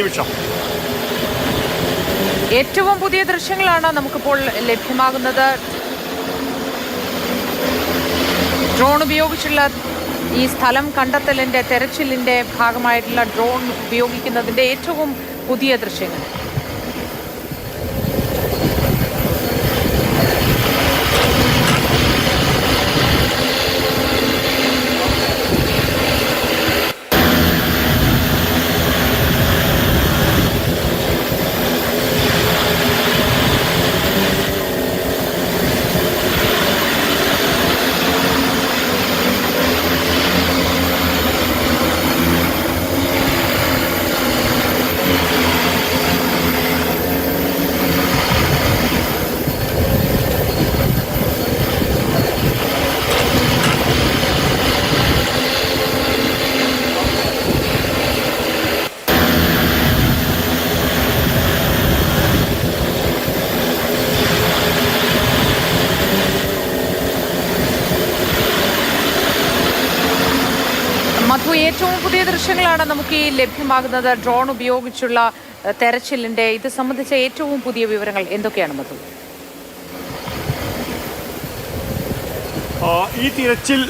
നിമിഷം ഏറ്റവും പുതിയ ദൃശ്യങ്ങളാണ് നമുക്കിപ്പോൾ ലഭ്യമാകുന്നത്. ഡ്രോൺ ഉപയോഗിച്ചുള്ള ഈ സ്ഥലം കണ്ടെത്തലിന്റെ തെരച്ചിലിന്റെ ഭാഗമായിട്ടുള്ള ഡ്രോൺ ഉപയോഗിക്കുന്നതിന്റെ ഏറ്റവും പുതിയ ദൃശ്യങ്ങൾ. മധു, ഏറ്റവും പുതിയ ദൃശ്യങ്ങളാണ് നമുക്ക് ഈ ലഭ്യമാകുന്നത്. ഡ്രോൺ ഉപയോഗിച്ചുള്ള തെരച്ചിലിന്റെ ഇത് സംബന്ധിച്ച ഏറ്റവും പുതിയ വിവരങ്ങൾ എന്തൊക്കെയാണ് മധു? ഈ തിരച്ചിൽ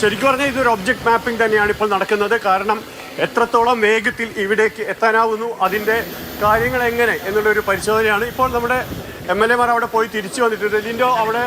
ശരിക്കും പറഞ്ഞാൽ ഇതൊരു ഒബ്ജക്ട് മാപ്പിംഗ് തന്നെയാണ് ഇപ്പോൾ നടക്കുന്നത്. കാരണം എത്രത്തോളം വേഗത്തിൽ ഇവിടേക്ക് എത്താനാവുന്നു, അതിൻ്റെ കാര്യങ്ങൾ എങ്ങനെ എന്നുള്ളൊരു പരിശോധനയാണ്. ഇപ്പോൾ നമ്മുടെ MLA മാർ അവിടെ പോയി തിരിച്ചു വന്നിട്ടുണ്ട്. ഇതിൻ്റെ അവിടെ